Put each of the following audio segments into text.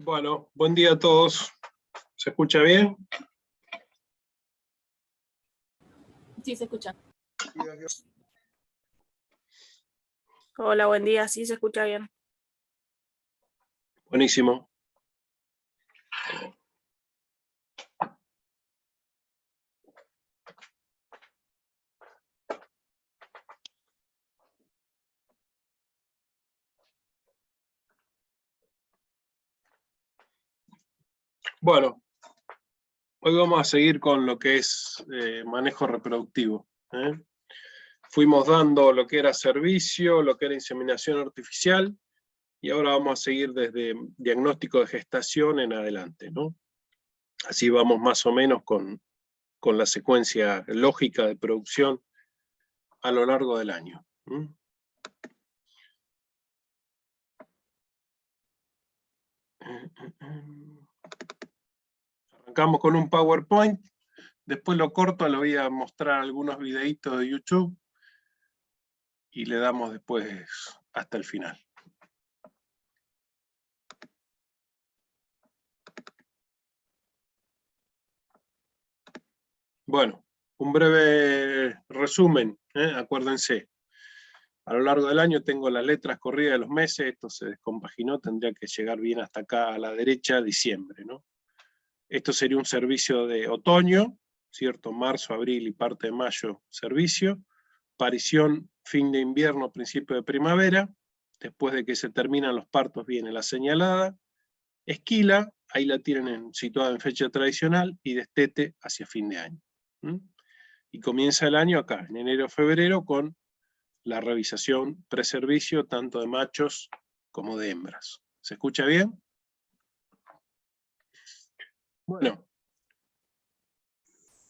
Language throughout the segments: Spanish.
Bueno, buen día a todos. ¿Se escucha bien? Sí, se escucha. Hola, buen día, sí se escucha bien. Buenísimo. Bueno, hoy vamos a seguir con lo que es manejo reproductivo. Fuimos dando lo que era servicio, lo que era inseminación artificial, y ahora vamos a seguir desde diagnóstico de gestación en adelante, ¿no? Así vamos más o menos con la secuencia lógica de producción a lo largo del año. Arrancamos con un PowerPoint, después lo corto, le voy a mostrar algunos videitos de YouTube y le damos después hasta el final. Bueno, un breve resumen, acuérdense. A lo largo del año tengo las letras corridas de los meses, esto se descompaginó, tendría que llegar bien hasta acá a la derecha, diciembre, ¿no? Esto sería un servicio de otoño, ¿cierto? Marzo, abril y parte de mayo, servicio. Parición, fin de invierno, principio de primavera. Después de que se terminan los partos viene la señalada. Esquila, ahí la tienen situada en fecha tradicional, y destete hacia fin de año. Y comienza el año acá, en enero-febrero, con la revisación preservicio tanto de machos como de hembras. ¿Se escucha bien? Bueno,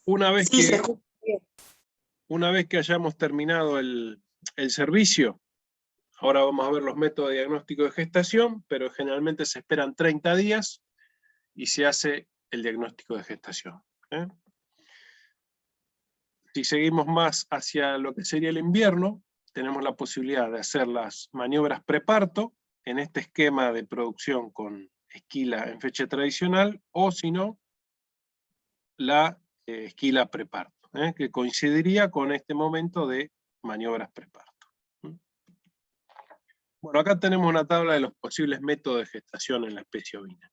una vez que hayamos terminado el servicio, ahora vamos a ver los métodos de diagnóstico de gestación, pero generalmente se esperan 30 días y se hace el diagnóstico de gestación. Si seguimos más hacia lo que sería el invierno, tenemos la posibilidad de hacer las maniobras preparto, en este esquema de producción con esquila en fecha tradicional, o si no, la esquila preparto, que coincidiría con este momento de maniobras preparto. Bueno, acá tenemos una tabla de los posibles métodos de gestación en la especie ovina.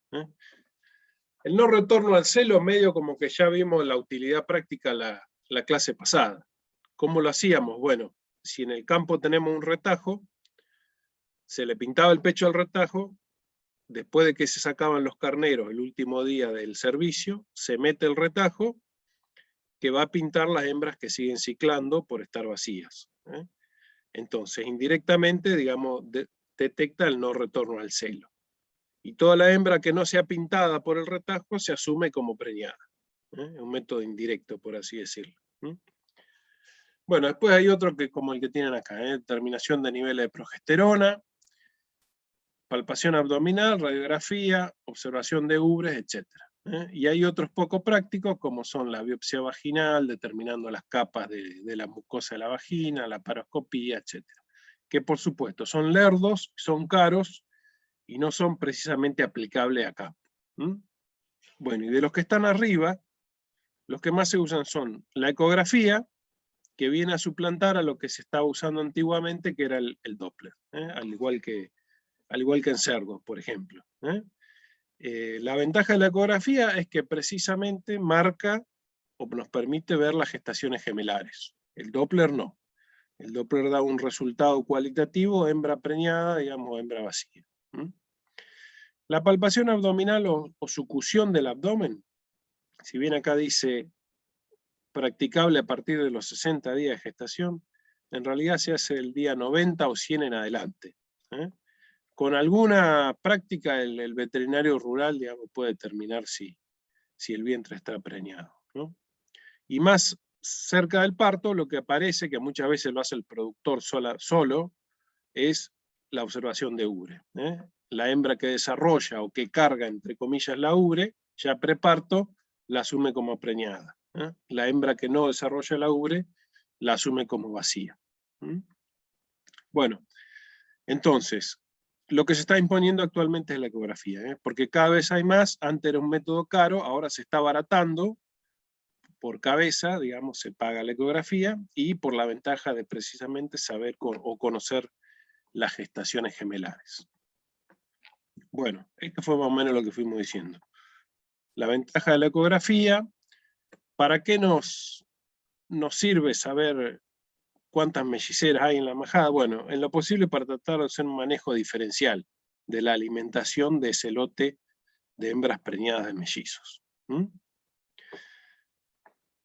El no retorno al celo, medio como que ya vimos la utilidad práctica la clase pasada. ¿Cómo lo hacíamos? Bueno, si en el campo tenemos un retajo, se le pintaba el pecho al retajo, después de que se sacaban los carneros el último día del servicio, se mete el retajo que va a pintar las hembras que siguen ciclando por estar vacías. Entonces, indirectamente, digamos, detecta el no retorno al celo. Y toda la hembra que no sea pintada por el retajo se asume como preñada. Es un método indirecto, por así decirlo. Bueno, después hay otro que como el que tienen acá, determinación de niveles de progesterona, palpación abdominal, radiografía, observación de ubres, etc. Y hay otros poco prácticos, como son la biopsia vaginal, determinando las capas de la mucosa de la vagina, la paroscopía, etc. Que por supuesto son lerdos, son caros, y no son precisamente aplicables acá. Bueno, y de los que están arriba, los que más se usan son la ecografía, que viene a suplantar a lo que se estaba usando antiguamente, que era el Doppler, al igual que en cerdos, por ejemplo. La ventaja de la ecografía es que precisamente marca o nos permite ver las gestaciones gemelares. El Doppler no. El Doppler da un resultado cualitativo, hembra preñada, digamos, hembra vacía. La palpación abdominal o sucusión del abdomen, si bien acá dice practicable a partir de los 60 días de gestación, en realidad se hace el día 90 o 100 en adelante. Con alguna práctica el veterinario rural, digamos, puede determinar si el vientre está preñado, ¿no? Y más cerca del parto, lo que aparece, que muchas veces lo hace el productor solo, es la observación de ubre. La hembra que desarrolla o que carga, entre comillas, la ubre, ya preparto, la asume como preñada. La hembra que no desarrolla la ubre, la asume como vacía. Bueno, entonces, lo que se está imponiendo actualmente es la ecografía, porque cada vez hay más. Antes era un método caro, ahora se está abaratando por cabeza, digamos, se paga la ecografía, y por la ventaja de precisamente saber o conocer las gestaciones gemelares. Bueno, esto fue más o menos lo que fuimos diciendo. La ventaja de la ecografía. ¿Para qué nos sirve saber cuántas melliceras hay en la majada? Bueno, en lo posible para tratar de hacer un manejo diferencial de la alimentación de ese lote de hembras preñadas de mellizos.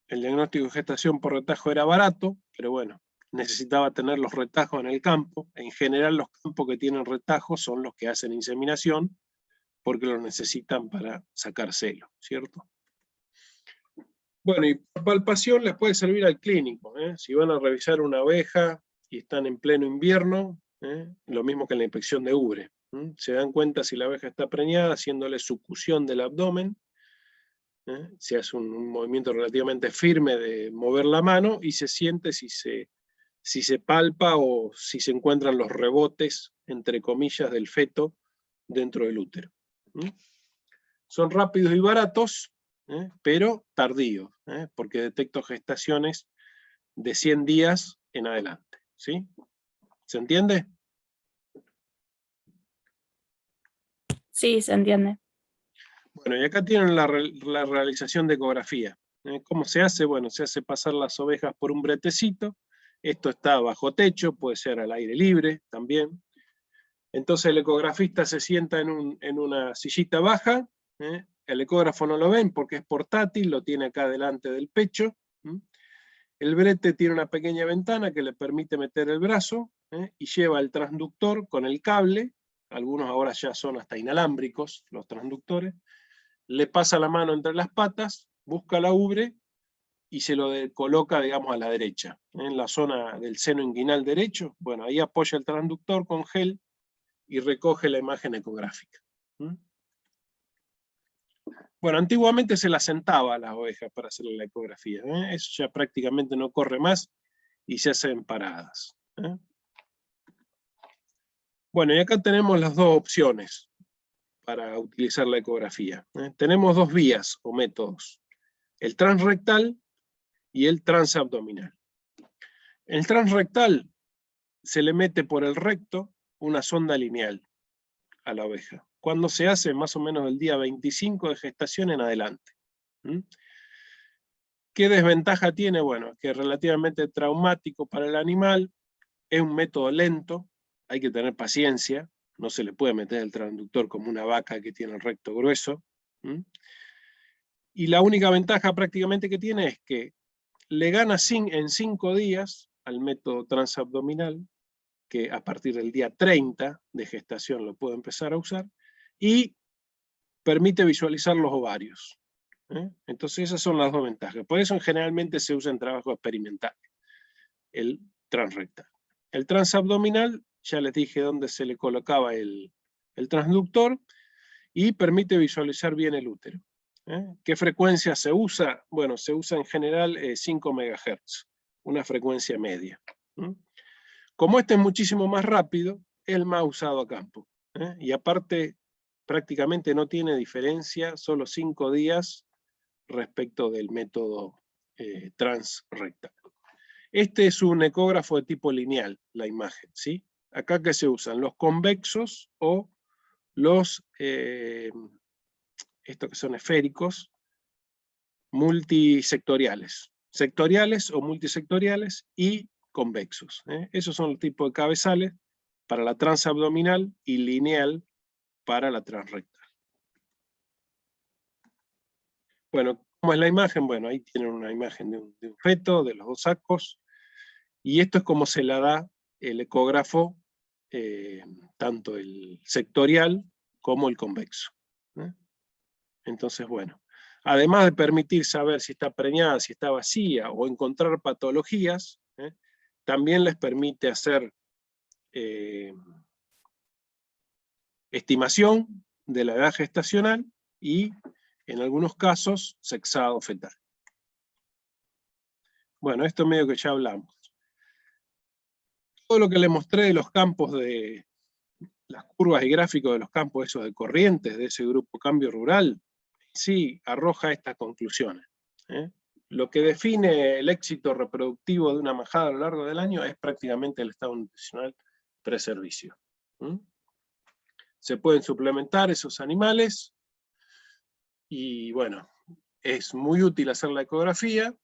El diagnóstico de gestación por retajo era barato, pero bueno, necesitaba tener los retajos en el campo. En general los campos que tienen retajos son los que hacen inseminación, porque los necesitan para sacar celo, ¿cierto? Bueno, y por palpación les puede servir al clínico, si van a revisar una oveja y están en pleno invierno, lo mismo que en la inspección de ubre. Se dan cuenta si la oveja está preñada haciéndole succión del abdomen, se hace un movimiento relativamente firme de mover la mano y se siente si se palpa o si se encuentran los rebotes, entre comillas, del feto dentro del útero. Son rápidos y baratos, pero tardíos, porque detecto gestaciones de 100 días en adelante. ¿Sí? ¿Se entiende? Sí, se entiende. Bueno, y acá tienen la realización de ecografía. ¿Cómo se hace? Bueno, se hace pasar las ovejas por un bretecito. Esto está bajo techo, puede ser al aire libre también. Entonces el ecografista se sienta en una sillita baja. El ecógrafo no lo ven porque es portátil, lo tiene acá delante del pecho. El brete tiene una pequeña ventana que le permite meter el brazo, y lleva el transductor con el cable. Algunos ahora ya son hasta inalámbricos los transductores. Le pasa la mano entre las patas, busca la ubre y se lo coloca, digamos, a la derecha, en la zona del seno inguinal derecho. Bueno, ahí apoya el transductor con gel y recoge la imagen ecográfica. Bueno, antiguamente se la sentaba a las ovejas para hacer la ecografía. Eso ya prácticamente no corre más y se hacen paradas. Bueno, y acá tenemos las dos opciones para utilizar la ecografía. Tenemos dos vías o métodos: el transrectal y el transabdominal. El transrectal se le mete por el recto una sonda lineal a la oveja, cuando se hace más o menos el día 25 de gestación en adelante. ¿Qué desventaja tiene? Bueno, que es relativamente traumático para el animal, es un método lento, hay que tener paciencia, no se le puede meter el transductor como una vaca que tiene el recto grueso. Y la única ventaja prácticamente que tiene es que le gana en 5 días al método transabdominal, que a partir del día 30 de gestación lo puede empezar a usar, y permite visualizar los ovarios. Entonces esas son las dos ventajas. Por eso generalmente se usa en trabajo experimental el transrectal. El transabdominal, ya les dije dónde se le colocaba el transductor, y permite visualizar bien el útero. ¿Qué frecuencia se usa? Bueno, se usa en general 5 MHz, una frecuencia media. Como este es muchísimo más rápido, es el más usado a campo. Y aparte, prácticamente no tiene diferencia, solo 5 días respecto del método transrectal. Este es un ecógrafo de tipo lineal, la imagen, ¿sí? Acá que se usan los convexos o los, estos que son esféricos, multisectoriales. Sectoriales o multisectoriales y convexos. Esos son los tipos de cabezales para la transabdominal y lineal para la transrectal. Bueno, ¿cómo es la imagen? Bueno, ahí tienen una imagen de un feto, de los dos sacos, y esto es como se la da el ecógrafo, tanto el sectorial como el convexo. Entonces, bueno, además de permitir saber si está preñada, si está vacía, o encontrar patologías, también les permite hacer estimación de la edad gestacional y, en algunos casos, sexado fetal. Bueno, esto medio que ya hablamos. Todo lo que les mostré de los campos de las curvas y gráficos de los campos esos de corrientes, de ese grupo cambio rural, sí arroja estas conclusiones. Lo que define el éxito reproductivo de una majada a lo largo del año es prácticamente el estado nutricional preservicio. Se pueden suplementar esos animales, y bueno, es muy útil hacer la ecografía.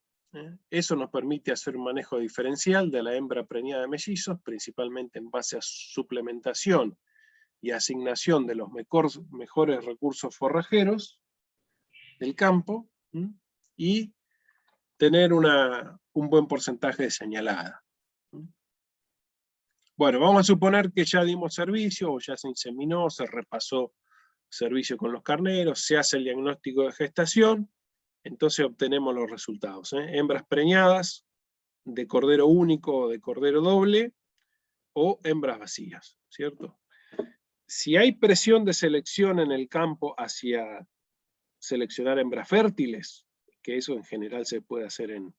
Eso nos permite hacer un manejo diferencial de la hembra preñada de mellizos, principalmente en base a suplementación y asignación de los mejores recursos forrajeros del campo, y tener un buen porcentaje de señalada. Bueno, vamos a suponer que ya dimos servicio, o ya se inseminó, se repasó servicio con los carneros, se hace el diagnóstico de gestación, entonces obtenemos los resultados. Hembras preñadas, de cordero único o de cordero doble, o hembras vacías, ¿cierto? Si hay presión de selección en el campo hacia seleccionar hembras fértiles, que eso en general se puede hacer en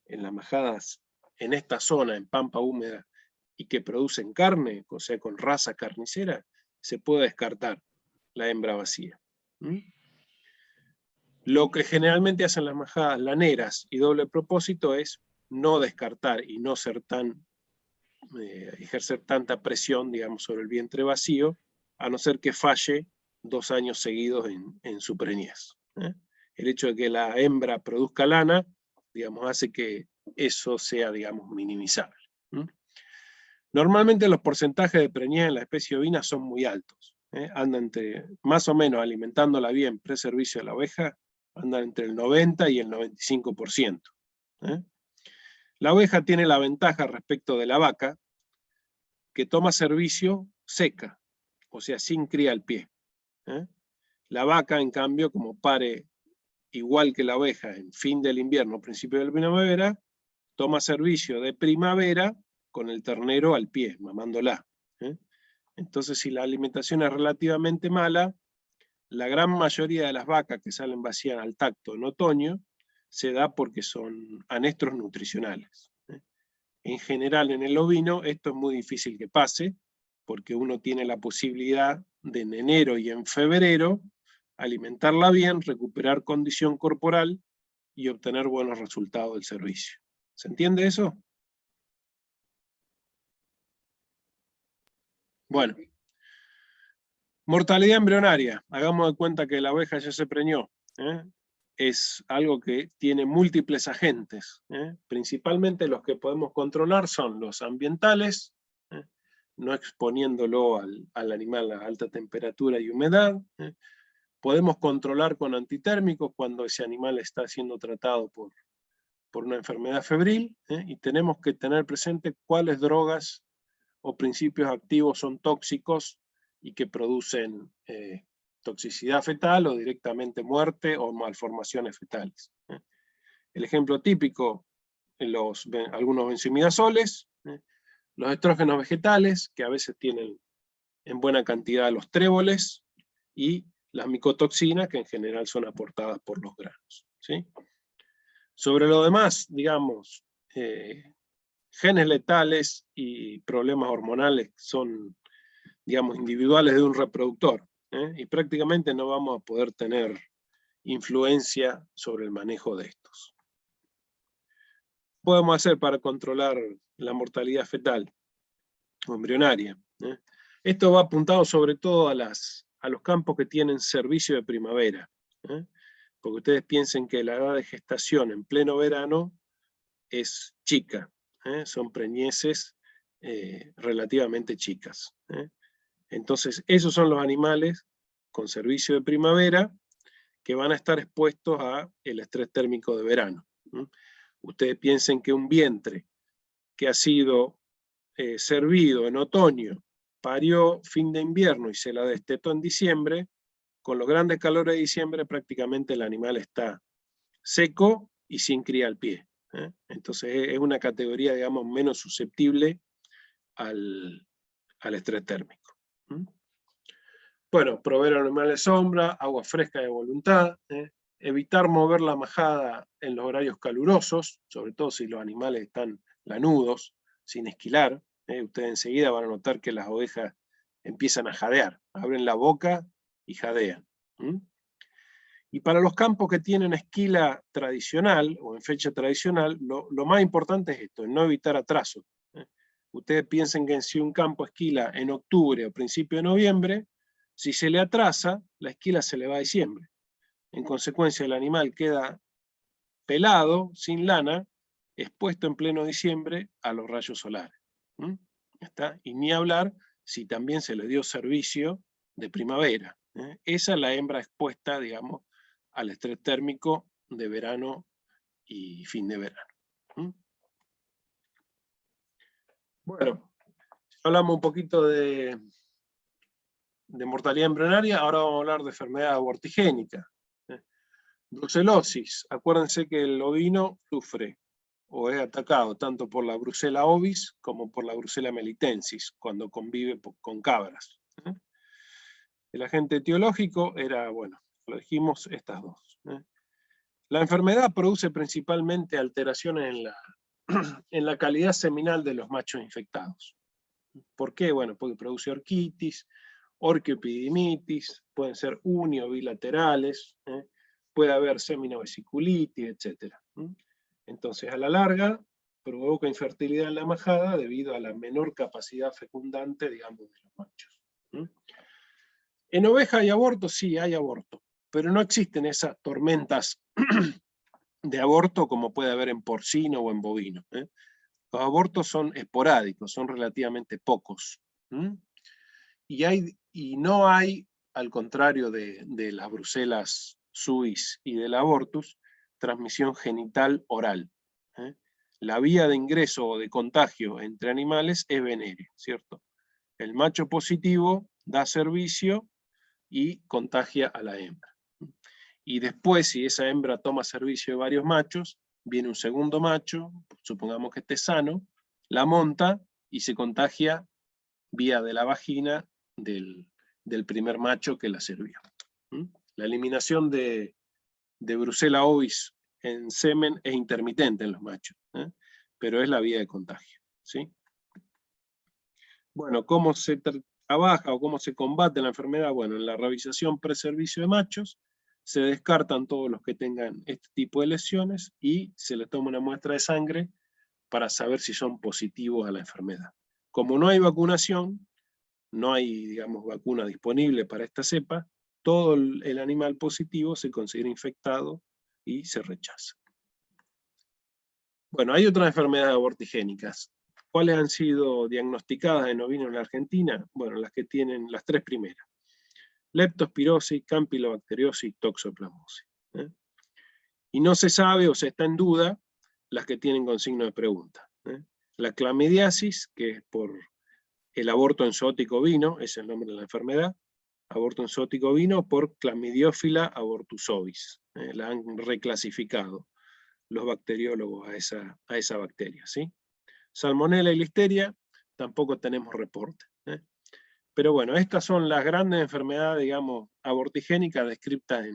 las majadas en esta zona, en pampa húmeda, y que producen carne, o sea, con raza carnicera, se puede descartar la hembra vacía. Lo que generalmente hacen las majadas laneras y doble propósito es no descartar y no ser ejercer tanta presión, digamos, sobre el vientre vacío, a no ser que falle 2 años seguidos en su preñez. El hecho de que la hembra produzca lana, digamos, hace que eso sea, digamos, minimizable. Normalmente los porcentajes de preñez en la especie ovina son muy altos. Andan entre, más o menos, alimentándola bien pre-servicio de la oveja, andan entre el 90 y el 95%. La oveja tiene la ventaja respecto de la vaca, que toma servicio seca, o sea, sin cría al pie. La vaca, en cambio, como pare igual que la oveja en fin del invierno, principio de la primavera, toma servicio de primavera con el ternero al pie, mamándola. Entonces, si la alimentación es relativamente mala, la gran mayoría de las vacas que salen vacías al tacto en otoño se da porque son anestros nutricionales. En general, en el ovino, esto es muy difícil que pase, porque uno tiene la posibilidad de en enero y en febrero alimentarla bien, recuperar condición corporal y obtener buenos resultados del servicio. ¿Se entiende eso? Bueno. Mortalidad embrionaria. Hagamos de cuenta que la oveja ya se preñó. Es algo que tiene múltiples agentes. Principalmente los que podemos controlar son los ambientales, no exponiéndolo al animal a alta temperatura y humedad. Podemos controlar con antitérmicos cuando ese animal está siendo tratado por una enfermedad febril, y tenemos que tener presente cuáles drogas o principios activos son tóxicos y que producen toxicidad fetal o directamente muerte o malformaciones fetales. El ejemplo típico, algunos benzimidazoles, los estrógenos vegetales, que a veces tienen en buena cantidad los tréboles, y las micotoxinas, que en general son aportadas por los granos. ¿Sí? Sobre lo demás, digamos, genes letales y problemas hormonales son, digamos, individuales de un reproductor, y prácticamente no vamos a poder tener influencia sobre el manejo de estos. ¿Qué podemos hacer para controlar la mortalidad fetal o embrionaria? Esto va apuntado sobre todo a los campos que tienen servicio de primavera, porque ustedes piensen que la edad de gestación en pleno verano es chica, son preñeces relativamente chicas. Entonces, esos son los animales con servicio de primavera que van a estar expuestos al estrés térmico de verano. Ustedes piensen que un vientre que ha sido servido en otoño, parió fin de invierno y se la destetó en diciembre, con los grandes calores de diciembre prácticamente el animal está seco y sin cría al pie. Entonces es una categoría, digamos, menos susceptible al estrés térmico. Bueno, proveer animales sombra, agua fresca de voluntad, evitar mover la majada en los horarios calurosos, sobre todo si los animales están lanudos, sin esquilar. Ustedes enseguida van a notar que las ovejas empiezan a jadear, abren la boca y jadean. Y para los campos que tienen esquila tradicional, o en fecha tradicional, lo más importante es esto, no evitar atraso. Ustedes piensen que si un campo esquila en octubre o principio de noviembre, si se le atrasa, la esquila se le va a diciembre. En consecuencia, el animal queda pelado, sin lana, expuesto en pleno diciembre a los rayos solares. ¿Está? Y ni hablar si también se le dio servicio de primavera. Esa es la hembra expuesta, digamos, al estrés térmico de verano y fin de verano. Bueno, hablamos un poquito de mortalidad embrionaria, ahora vamos a hablar de enfermedad abortigénica. Brucelosis, acuérdense que el ovino sufre o es atacado tanto por la Brucella ovis como por la Brucella melitensis cuando convive con cabras. El agente etiológico era, bueno, lo dijimos, estas dos. La enfermedad produce principalmente alteraciones en la calidad seminal de los machos infectados. ¿Por qué? Bueno, porque produce orquitis, orquiopididimitis, pueden ser uni o bilaterales, puede haber seminovesiculitis, etc. Entonces, a la larga, provoca infertilidad en la majada debido a la menor capacidad fecundante, digamos, de los machos. En oveja hay aborto, sí, hay aborto, pero no existen esas tormentas de aborto como puede haber en porcino o en bovino. Los abortos son esporádicos, son relativamente pocos. Y no hay, al contrario de las brucelas suis y del abortus, transmisión genital oral. La vía de ingreso o de contagio entre animales es venérea, ¿cierto? El macho positivo da servicio y contagia a la hembra. Y después, si esa hembra toma servicio de varios machos, viene un segundo macho, supongamos que esté sano, la monta y se contagia vía de la vagina del primer macho que la sirvió. La eliminación de Brucella ovis en semen es intermitente en los machos, pero es la vía de contagio. ¿Sí? Bueno, ¿cómo se trabaja o cómo se combate la enfermedad? Bueno, en la revisación preservicio de machos, se descartan todos los que tengan este tipo de lesiones y se les toma una muestra de sangre para saber si son positivos a la enfermedad. Como no hay vacunación, no hay, digamos, vacuna disponible para esta cepa, todo el animal positivo se considera infectado y se rechaza. Bueno, hay otras enfermedades abortigénicas. ¿Cuáles han sido diagnosticadas en ovinos en la Argentina? Bueno, las que tienen las tres primeras. Leptospirosis, campylobacteriosis, toxoplasmosis. Y no se sabe o se está en duda las que tienen con signo de pregunta. La clamidiasis, que es por el aborto en zoótico ovino, es el nombre de la enfermedad, aborto en zoótico ovino por Chlamydophila abortus ovis. La han reclasificado los bacteriólogos a esa bacteria. ¿Sí? Salmonella y listeria, tampoco tenemos reporte. Pero bueno, estas son las grandes enfermedades, digamos, abortigénicas descritas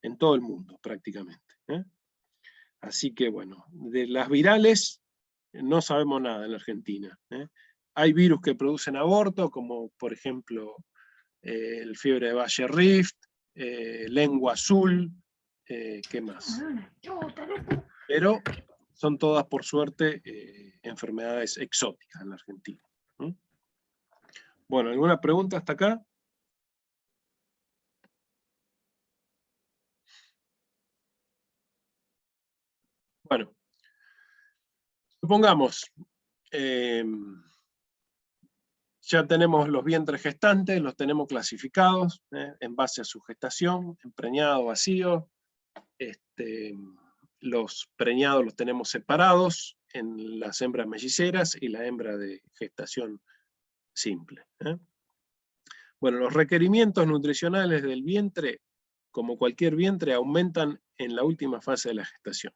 en todo el mundo, prácticamente. Así que bueno, de las virales no sabemos nada en la Argentina. Hay virus que producen aborto, como por ejemplo el fiebre de Valle Rift, lengua azul, ¿qué más? Pero son todas, por suerte, enfermedades exóticas en la Argentina. Bueno, ¿alguna pregunta hasta acá? Bueno, supongamos, ya tenemos los vientres gestantes, los tenemos clasificados en base a su gestación, en preñado, vacío. Los preñados los tenemos separados en las hembras melliceras y la hembra de gestación simple. Bueno, los requerimientos nutricionales del vientre, como cualquier vientre, aumentan en la última fase de la gestación.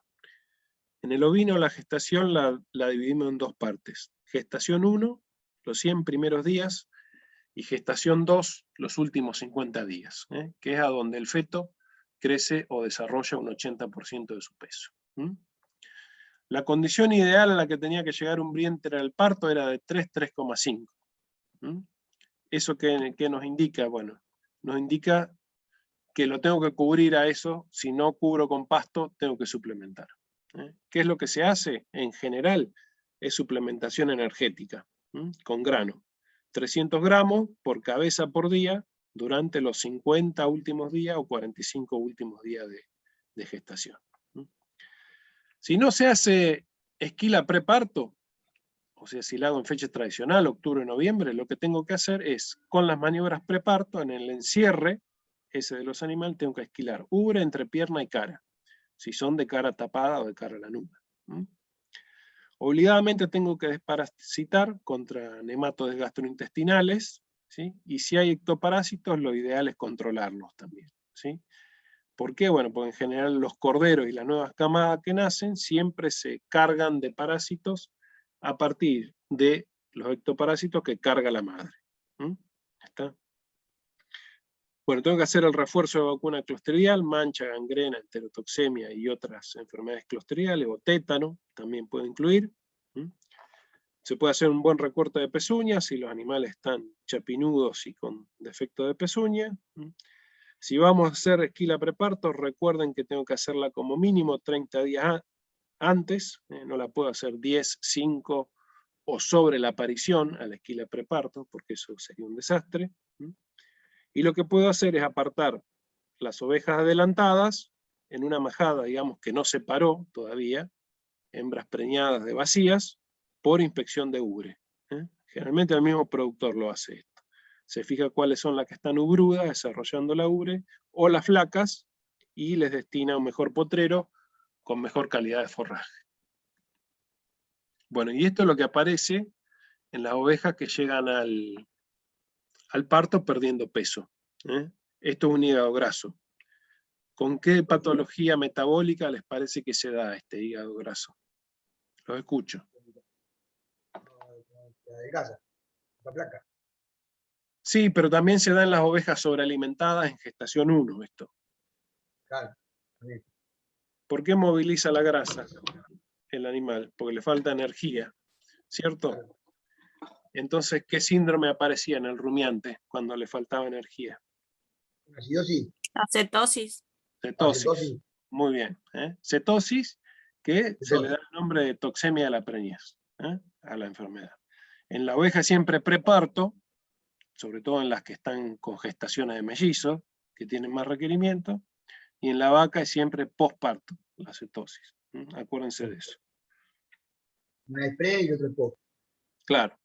En el ovino la gestación la dividimos en dos partes. Gestación 1, los 100 primeros días, y gestación 2, los últimos 50 días, que es a donde el feto crece o desarrolla un 80% de su peso. La condición ideal a la que tenía que llegar un vientre al parto era de 3,5. ¿Eso qué nos indica? Bueno, nos indica que lo tengo que cubrir a eso. Si no cubro con pasto, tengo que suplementar. ¿Qué es lo que se hace? En general, es suplementación energética, con grano. 300 gramos por cabeza por día durante los 50 últimos días o 45 últimos días de gestación. Si no se hace esquila preparto, o sea, si la hago en fecha tradicional, octubre, noviembre, lo que tengo que hacer es, con las maniobras preparto, en el encierre ese de los animales, tengo que esquilar ubre, entrepierna y cara, si son de cara tapada o de cara a la nuca. Obligadamente tengo que desparasitar contra nematodes gastrointestinales, ¿sí? Y si hay ectoparásitos, lo ideal es controlarlos también, ¿sí? ¿Por qué? Bueno, porque en general los corderos y las nuevas camadas que nacen siempre se cargan de parásitos a partir de los ectoparásitos que carga la madre. ¿Está? Bueno, tengo que hacer el refuerzo de vacuna clostridial, mancha, gangrena, enterotoxemia y otras enfermedades clostridiales, o tétano, también puede incluir. Se puede hacer un buen recorte de pezuñas si los animales están chapinudos y con defecto de pezuña. Si vamos a hacer esquila preparto, recuerden que tengo que hacerla como mínimo 30 días antes, no la puedo hacer 10, 5 o sobre la aparición a la esquila preparto, porque eso sería un desastre. Y lo que puedo hacer es apartar las ovejas adelantadas en una majada, digamos, que no se paró todavía, hembras preñadas de vacías, por inspección de ubre. Generalmente el mismo productor lo hace esto. Se fija cuáles son las que están ubrudas, desarrollando la ubre, o las flacas, y les destina un mejor potrero con mejor calidad de forraje. Bueno, y esto es lo que aparece en las ovejas que llegan al parto perdiendo peso. Esto es un hígado graso. ¿Con qué patología metabólica les parece que se da este hígado graso? Los escucho. De casa, la placa. Sí, pero también se da en las ovejas sobrealimentadas en gestación 1 esto. Claro. ¿Por qué moviliza la grasa el animal? Porque le falta energía, ¿cierto? Claro. Entonces, ¿qué síndrome aparecía en el rumiante cuando le faltaba energía? Acidosis. Acetosis. Cetosis. Acetosis. Muy bien. Cetosis, que se le da Cetosis. el nombre de toxemia de la preñez, a la enfermedad. En la oveja siempre preparto, sobre todo en las que están con gestaciones de mellizos, que tienen más requerimiento, y en la vaca es siempre posparto, la cetosis. Acuérdense de eso. Una es pre y otra es post. Claro.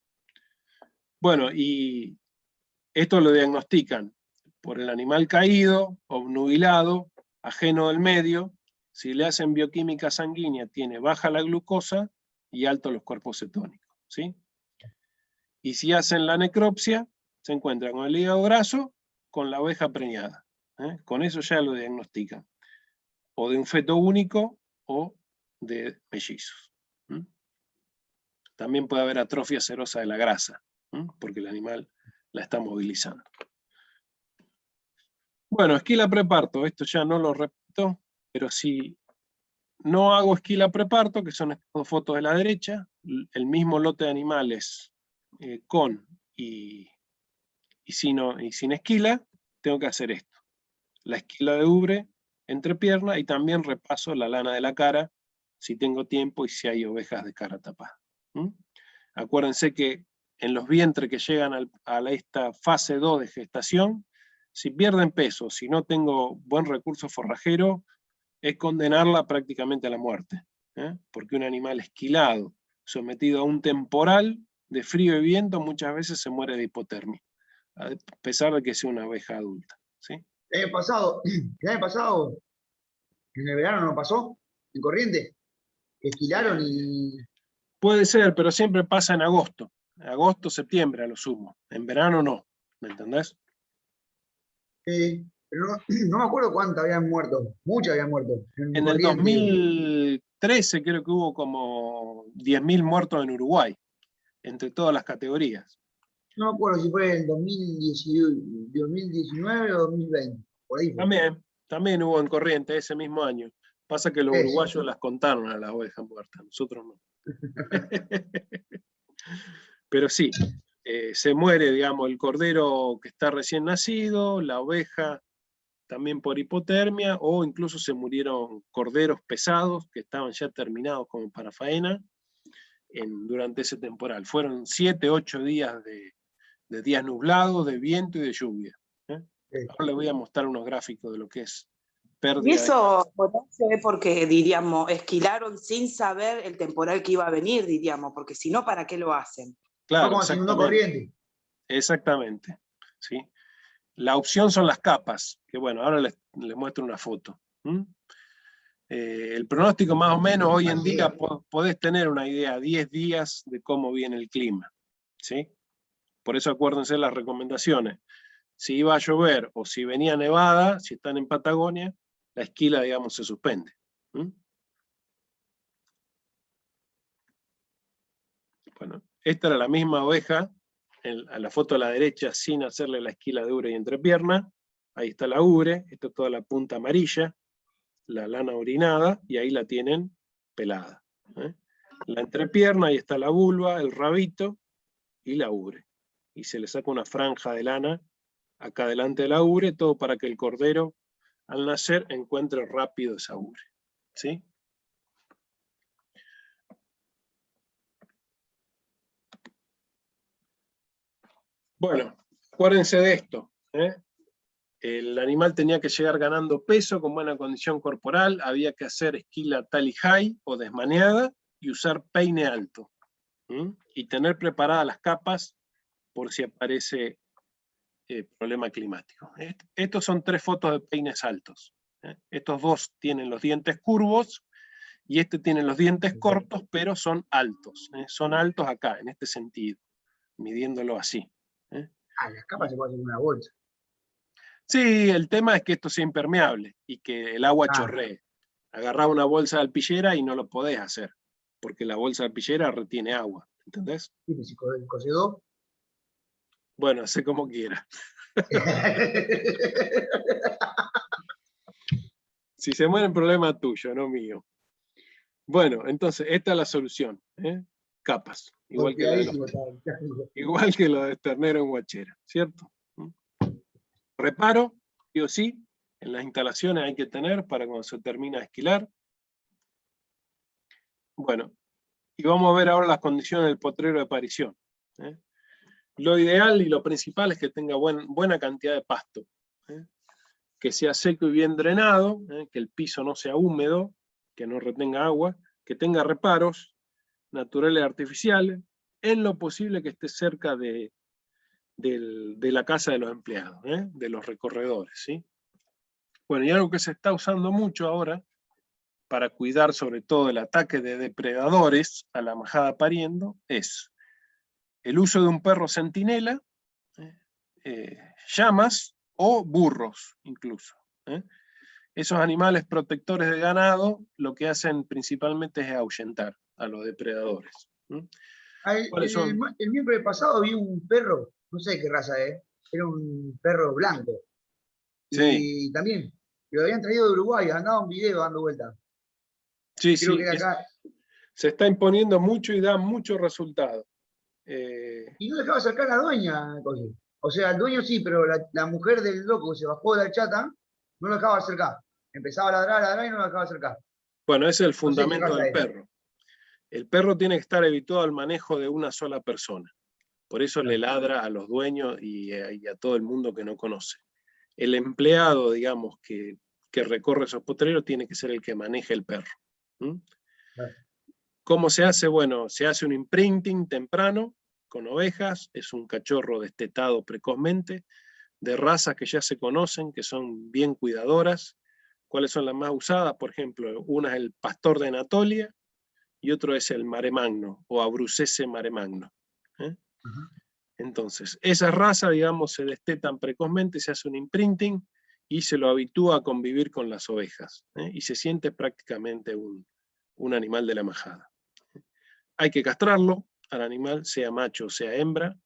Bueno, y esto lo diagnostican por el animal caído, obnubilado, ajeno del medio. Si le hacen bioquímica sanguínea, tiene baja la glucosa y alto los cuerpos cetónicos, ¿sí? Y si hacen la necropsia, se encuentran con el hígado graso, con la oveja preñada. Con eso ya lo diagnostican. O de un feto único o de mellizos. También puede haber atrofia serosa de la grasa, porque el animal la está movilizando. Bueno, esquila preparto, esto ya no lo repito, pero si no hago esquila preparto, que son estas dos fotos de la derecha, el mismo lote de animales con y sin esquila, tengo que hacer esto. La esquila de ubre, entrepierna, y también repaso la lana de la cara, si tengo tiempo y si hay ovejas de cara tapada. Acuérdense que en los vientres que llegan a esta fase 2 de gestación, si pierden peso, si no tengo buen recurso forrajero, es condenarla prácticamente a la muerte. Porque un animal esquilado, sometido a un temporal de frío y viento, muchas veces se muere de hipotermia, a pesar de que sea una oveja adulta. ¿Sí? El año pasado, en el verano no pasó, en Corrientes, esquilaron y Puede ser, pero siempre pasa en agosto. Agosto, septiembre a lo sumo. En verano no. ¿Me entendés? pero no me acuerdo cuántas habían muerto, muchas habían muerto. En el Corrientes. 2013 creo que hubo como 10.000 muertos en Uruguay, entre todas las categorías. No me acuerdo si fue en 2019 o 2020, por ahí. También hubo en Corrientes ese mismo año. Pasa que los uruguayos las contaron a las ovejas muertas, nosotros no. Pero sí, se muere, digamos, el cordero que está recién nacido, la oveja también por hipotermia, o incluso se murieron corderos pesados que estaban ya terminados como para faena durante ese temporal. Fueron 7, 8 días de días nublados, de viento y de lluvia. Ahora les voy a mostrar unos gráficos de lo que es pérdida. Y eso se ve porque, diríamos, esquilaron sin saber el temporal que iba a venir, diríamos, porque si no, ¿para qué lo hacen? Claro, Como si no corriente. Exactamente, ¿sí? La opción son las capas, que bueno, ahora les muestro una foto. El pronóstico más o menos hoy en día podés tener una idea, 10 días de cómo viene el clima, ¿sí? Por eso acuérdense las recomendaciones. Si iba a llover o si venía nevada, si están en Patagonia, la esquila, digamos, se suspende. Bueno, esta era la misma oveja, a la foto a la derecha, sin hacerle la esquila de ubre y entrepierna. Ahí está la ubre, esto es toda la punta amarilla, la lana orinada, y ahí la tienen pelada. La entrepierna, ahí está la vulva, el rabito y la ubre. Y se le saca una franja de lana acá delante de la ubre, todo para que el cordero al nacer encuentre rápido esa ubre. ¿Sí? Bueno, acuérdense de esto. El animal tenía que llegar ganando peso con buena condición corporal, había que hacer esquila tally high o desmaneada y usar peine alto. Y tener preparadas las capas por si aparece problema climático. Estos son 3 fotos de peines altos. Estos 2 tienen los dientes curvos y este tiene los dientes cortos, pero son altos. Son altos acá, en este sentido, midiéndolo así. Las capas se pueden hacer una bolsa. Sí, el tema es que esto sea impermeable y que el agua chorree. Agarrá una bolsa de alpillera y no lo podés hacer, porque la bolsa de alpillera retiene agua, ¿entendés? ¿Y si cocedor? Bueno, hacé como quiera. Si se mueren, problema tuyo, no mío. Bueno, entonces, esta es la solución. Capas, igual que lo de ternero en guachera, ¿cierto? Reparo, sí o sí, en las instalaciones hay que tener para cuando se termina de esquilar. Bueno, y vamos a ver ahora las condiciones del potrero de parición. Lo ideal y lo principal es que tenga buena cantidad de pasto, que sea seco y bien drenado, que el piso no sea húmedo, que no retenga agua, que tenga reparos naturales y artificiales, en lo posible que esté cerca de la casa de los empleados, de los recorredores, ¿sí? Bueno, y algo que se está usando mucho ahora para cuidar sobre todo el ataque de depredadores a la majada pariendo es el uso de un perro centinela, llamas o burros incluso. Esos animales protectores de ganado lo que hacen principalmente es ahuyentar a los depredadores. El miércoles pasado vi un perro, no sé qué raza es, era un perro blanco. Sí. Y también, lo habían traído de Uruguay, andaba un video dando vuelta. Sí, creo sí, que acá. se está imponiendo mucho y da mucho resultado. Y no dejaba acercar a la dueña, o sea, el dueño sí, pero la mujer del loco que se bajó de la chata, no lo dejaba acercar. Empezaba a ladrar y no lo dejaba acercar. Bueno, ese es el fundamento del perro. El perro tiene que estar habituado al manejo de una sola persona. Por eso le ladra a los dueños y a todo el mundo que no conoce. El empleado, digamos, que recorre esos potreros tiene que ser el que maneje el perro. ¿Cómo se hace? Bueno, se hace un imprinting temprano con ovejas, es un cachorro destetado precozmente, de razas que ya se conocen, que son bien cuidadoras. ¿Cuáles son las más usadas? Por ejemplo, una es el pastor de Anatolia y otro es el maremagno o abrucese maremagno. Entonces, esa raza, digamos, se destetan precozmente, se hace un imprinting y se lo habitúa a convivir con las ovejas. Y se siente prácticamente un animal de la majada. Hay que castrarlo al animal, sea macho o sea hembra,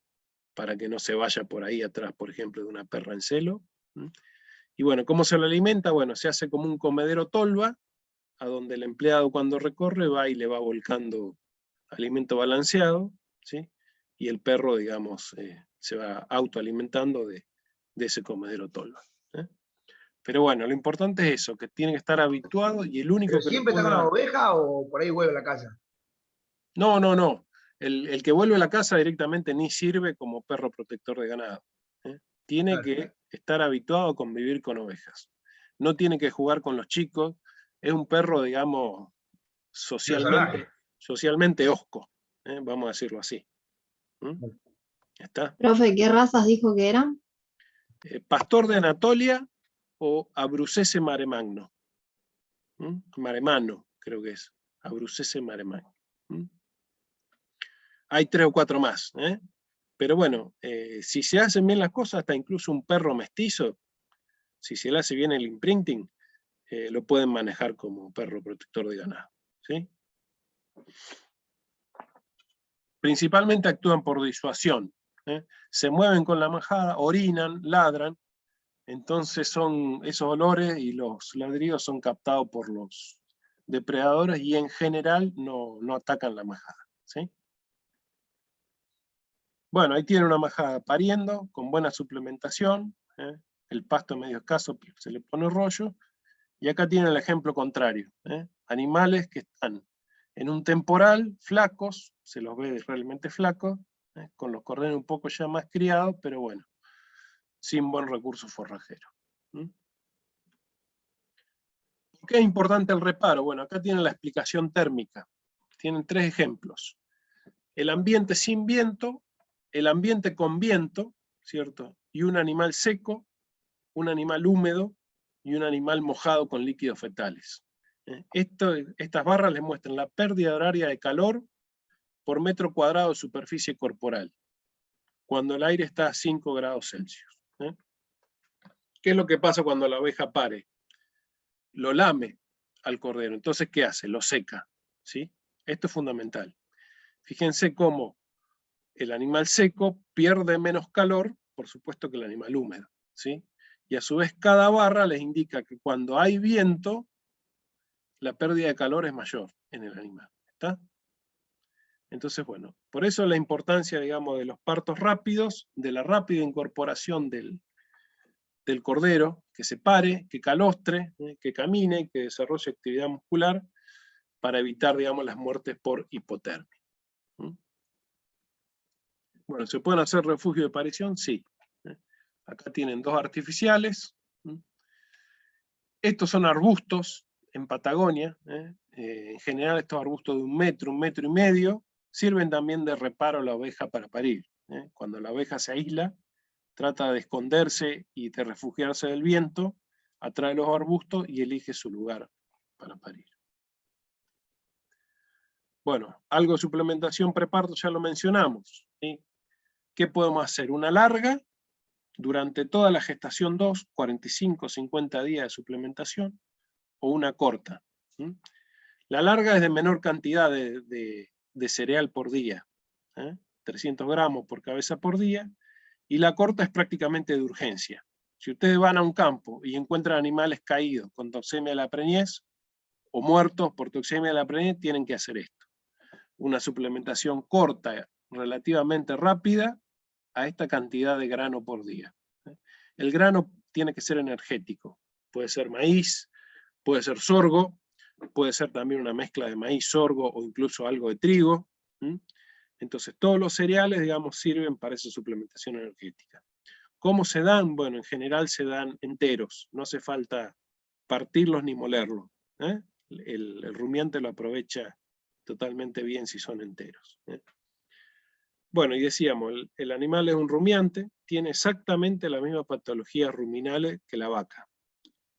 para que no se vaya por ahí atrás, por ejemplo, de una perra en celo. Y bueno, ¿cómo se lo alimenta? Bueno, se hace como un comedero tolva, a donde el empleado cuando recorre va y le va volcando alimento balanceado, ¿sí? y el perro, digamos, se va autoalimentando de ese comedero tolva. Pero bueno, lo importante es eso, que tiene que estar habituado, y el único ¿Pero que lo siempre está con la pueda... oveja o por ahí vuelve a la casa? No, no, no. El que vuelve a la casa directamente ni sirve como perro protector de ganado. Tiene Claro. que estar habituado a convivir con ovejas. No tiene que jugar con los chicos. Es un perro, digamos, socialmente hosco, vamos a decirlo así. ¿Está? Profe, ¿qué razas dijo que eran? Pastor de Anatolia o Abrucese maremagno. Maremano, creo que es. Abrucese maremagno. Hay 3 o 4 más. Pero bueno, si se hacen bien las cosas, hasta incluso un perro mestizo, si se le hace bien el imprinting, lo pueden manejar como perro protector de ganado. ¿Sí? Principalmente actúan por disuasión. Se mueven con la manjada, orinan, ladran, entonces son esos olores y los ladridos son captados por los depredadores y en general no atacan la manjada. ¿Sí? Bueno, ahí tiene una manjada pariendo, con buena suplementación, el pasto medio escaso, se le pone rollo, y acá tiene el ejemplo contrario, animales que están en un temporal, flacos, se los ve realmente flacos, con los corderos un poco ya más criados, pero bueno, sin buen recurso forrajero. ¿Por qué es importante el reparo? Bueno, acá tienen la explicación térmica, tienen 3 ejemplos. El ambiente sin viento, el ambiente con viento, ¿cierto? Y un animal seco, un animal húmedo y un animal mojado con líquidos fetales. Estas barras les muestran la pérdida horaria de calor por metro cuadrado de superficie corporal, cuando el aire está a 5 grados Celsius. ¿Qué es lo que pasa cuando la oveja pare? Lo lame al cordero, entonces ¿qué hace? Lo seca. ¿Sí? Esto es fundamental. Fíjense cómo el animal seco pierde menos calor, por supuesto, que el animal húmedo. ¿Sí? Y a su vez cada barra les indica que cuando hay viento, la pérdida de calor es mayor en el animal. ¿Está? Entonces, bueno, por eso la importancia, digamos, de los partos rápidos, de la rápida incorporación del cordero, que se pare, que calostre, que camine, que desarrolle actividad muscular, para evitar, digamos, las muertes por hipotermia. Bueno, ¿se pueden hacer refugios de parición? Sí. Acá tienen 2 artificiales. Estos son arbustos en Patagonia. En general estos arbustos de 1 metro, 1,5 metros, sirven también de reparo a la oveja para parir. Cuando la oveja se aísla, trata de esconderse y de refugiarse del viento, atrae los arbustos y elige su lugar para parir. Bueno, algo de suplementación preparto ya lo mencionamos. ¿Sí? ¿Qué podemos hacer? Una larga, durante toda la gestación 2, 45, 50 días de suplementación, o una corta. La larga es de menor cantidad de cereal por día, 300 gramos por cabeza por día, y la corta es prácticamente de urgencia. Si ustedes van a un campo y encuentran animales caídos con toxemia de la preñez, o muertos por toxemia de la preñez, tienen que hacer esto. Una suplementación corta, relativamente rápida, a esta cantidad de grano por día. El grano tiene que ser energético. Puede ser maíz, puede ser sorgo, puede ser también una mezcla de maíz, sorgo o incluso algo de trigo. Entonces todos los cereales, digamos, sirven para esa suplementación energética. ¿Cómo se dan? Bueno, en general se dan enteros, no hace falta partirlos ni molerlos. El rumiante lo aprovecha totalmente bien si son enteros. Bueno, y decíamos, el animal es un rumiante, tiene exactamente la misma patología ruminales que la vaca.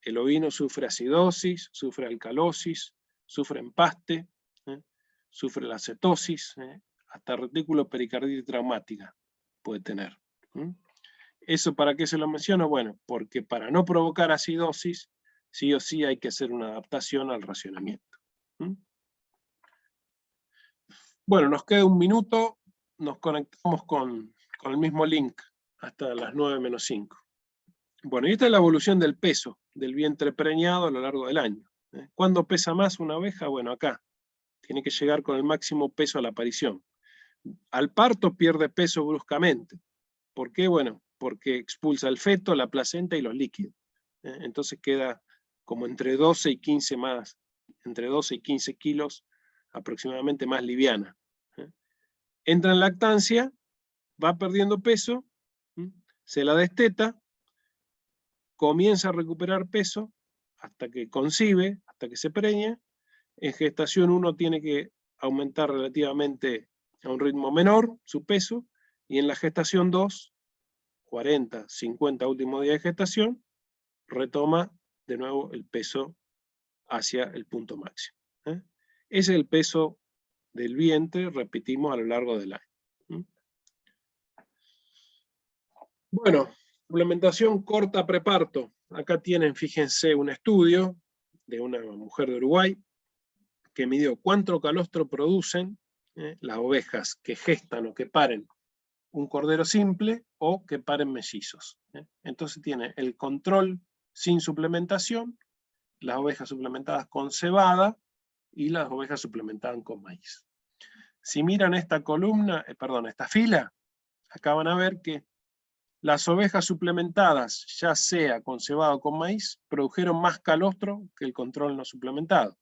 El ovino sufre acidosis, sufre alcalosis, sufre empaste, sufre la cetosis, hasta retículo pericarditis traumática puede tener. ¿Eso para qué se lo menciono? Bueno, porque para no provocar acidosis, sí o sí hay que hacer una adaptación al racionamiento. Bueno, nos queda 1 minuto, nos conectamos con el mismo link hasta las 9:05. Bueno, y esta es la evolución del peso del vientre preñado a lo largo del año. ¿Cuándo pesa más una oveja? Bueno, acá. Tiene que llegar con el máximo peso a la aparición. Al parto pierde peso bruscamente. ¿Por qué? Bueno, porque expulsa el feto, la placenta y los líquidos. Entonces queda como entre 12 y 15 más, entre 12 y 15 kilos aproximadamente más liviana. Entra en lactancia, va perdiendo peso, se la desteta, comienza a recuperar peso hasta que concibe, hasta que se preña. En gestación uno tiene que aumentar relativamente a un ritmo menor su peso, y en la gestación 2, 40, 50 últimos días de gestación, retoma de nuevo el peso hacia el punto máximo. Ese es el peso del vientre, repetimos, a lo largo del año. Bueno, suplementación corta preparto. Acá tienen, fíjense, un estudio de una mujer de Uruguay que midió cuánto calostro producen las ovejas que gestan o que paren un cordero simple o que paren mellizos. Entonces tiene el control sin suplementación, las ovejas suplementadas con cebada y las ovejas suplementadas con maíz. Si miran esta columna, esta fila, acá van a ver que las ovejas suplementadas, ya sea con cebada o con maíz, produjeron más calostro que el control no suplementado.